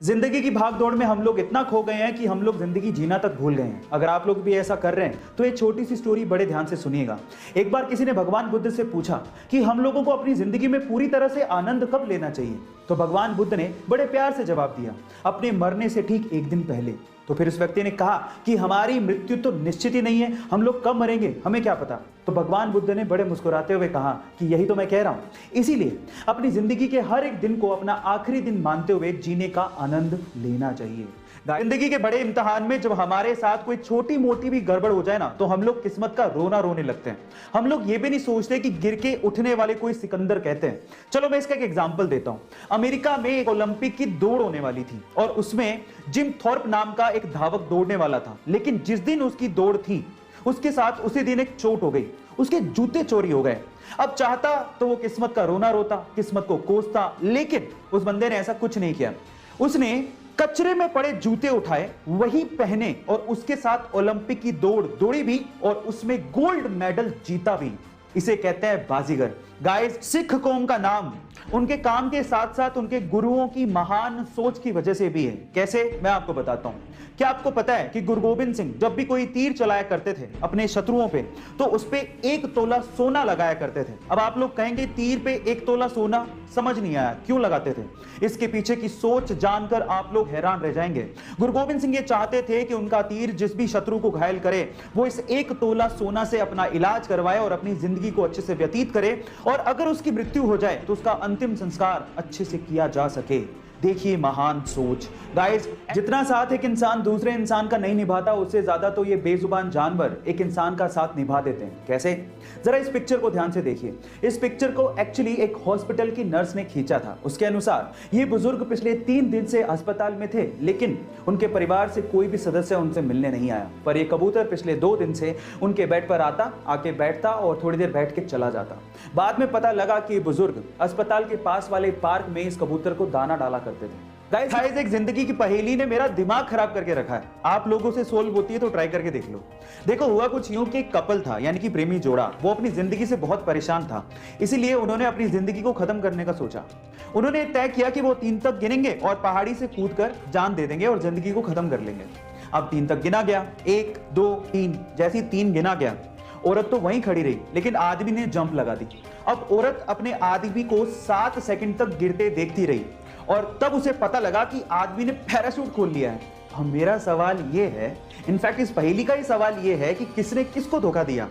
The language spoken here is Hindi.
जिंदगी की भाग दौड़ में हम लोग इतना खो गए हैं कि हम लोग जिंदगी जीना तक भूल गए हैं। अगर आप लोग भी ऐसा कर रहे हैं तो एक छोटी सी स्टोरी बड़े ध्यान से सुनिएगा। एक बार किसी ने भगवान बुद्ध से पूछा कि हम लोगों को अपनी जिंदगी में पूरी तरह से आनंद कब लेना चाहिए। तो भगवान बुद्ध ने बड़े प्यार से जवाब दिया, अपने मरने से ठीक एक दिन पहले। तो फिर उस व्यक्ति ने कहा कि हमारी मृत्यु तो निश्चित ही नहीं है, हम लोग कब मरेंगे हमें क्या पता। तो भगवान बुद्ध ने बड़े मुस्कुराते हुए कहा कि यही तो मैं कह रहा हूं, इसीलिए अपनी जिंदगी के हर एक दिन को अपना आखिरी दिन मानते हुए जीने का आनंद लेना चाहिए। जिंदगी के बड़े इम्तिहान में जब हमारे साथ कोई छोटी मोटी भी गड़बड़ हो जाए ना, तो हम लोग किस्मत का रोना रोने लगते हैं। हम लोग ये भी नहीं सोचते कि गिर के उठने वाले कोई सिकंदर कहते हैं। चलो मैं इसका एक एग्जांपल देता हूं। अमेरिका में एक ओलंपिक की दौड़ होने वाली थी और उसमें जिम थॉर्प नाम का एक धावक दौड़ने वाला था। लेकिन जिस दिन उसकी दौड़ थी उसके साथ उसी दिन एक चोट हो गई, उसके जूते चोरी हो गए। अब चाहता तो वो किस्मत का रोना रोता, किस्मत को कोसता, लेकिन उस बंदे ने ऐसा कुछ नहीं किया। उसने कचरे में पड़े जूते उठाए, वही पहने और उसके साथ ओलंपिक की दौड़ दौड़ी भी और उसमें गोल्ड मेडल जीता भी। इसे कहते हैं बाजीगर। गाइस, सिख कौम का नाम उनके काम के साथ साथ उनके गुरुओं की महान सोच की वजह से भी है। कैसे, मैं आपको बताता हूं। क्या आपको पता है कि गुरु गोविंद सिंह जब भी कोई तीर चलाया करते थे अपने शत्रुओं पे, तो उस पे 1 तोला सोना लगाया करते थे। अब आप लोग कहेंगे तीर पे 1 तोला सोना, समझ नहीं आया क्यों लगाते थे। इसके पीछे की सोच जानकर आप लोग हैरान रह जाएंगे। गुरु गोविंद सिंह ये चाहते थे कि उनका तीर जिस भी शत्रु को घायल करे वो इस 1 तोला सोना से अपना इलाज करवाए और अपनी जिंदगी को अच्छे से व्यतीत करे, और अगर उसकी मृत्यु हो जाए तो उसका अंतिम संस्कार अच्छे से किया जा सके। देखिए महान सोच। गाइस, जितना साथ एक इंसान दूसरे इंसान का नहीं निभाता, उससे ज्यादा तो ये बेजुबान जानवर एक इंसान का साथ निभा देते हैं। कैसे, जरा इस पिक्चर को ध्यान से देखिए। इस पिक्चर को एक्चुअली एक हॉस्पिटल की नर्स ने खींचा था। उसके अनुसार ये बुजुर्ग पिछले 3 दिन से अस्पताल में थे, लेकिन उनके परिवार से कोई भी सदस्य उनसे मिलने नहीं आया। पर ये कबूतर पिछले 2 दिन से उनके बेड पर आता, आके बैठता और थोड़ी देर बैठ के चला जाता। बाद में पता लगा कि बुजुर्ग अस्पताल के पास वाले पार्क में इस कबूतर को दाना डाला करते थे। गाइस, एक जिंदगी की पहेली ने मेरा दिमाग खराब करके रखा है। आप लोगों से सोल्व होती है तो ट्राई करके देख लो। देखो, हुआ कुछ यूं कि एक कपल था, यानी कि प्रेमी जोड़ा। वो अपनी जिंदगी से बहुत परेशान था, इसीलिए उन्होंने अपनी जिंदगी को खत्म करने का सोचा। उन्होंने तय किया कि वो 3 तक गिनेंगे और पहाड़ी से कूदकर जान दे देंगे और जिंदगी को खत्म कर लेंगे। अब 3 तक गिना गया, 1 2 3। जैसे 3 गिना गया, औरत तो वहीं खड़ी रही, लेकिन आदमी ने जंप लगा दी। अब औरत अपने आदमी को 7 सेकंड तक गिरते देखती रही और तब उसे पता लगा कि आदमी ने पैराशूट खोल लिया है। अब मेरा सवाल यह है, इनफैक्ट इस पहेली का ही सवाल यह है कि किसने किसको धोखा दिया।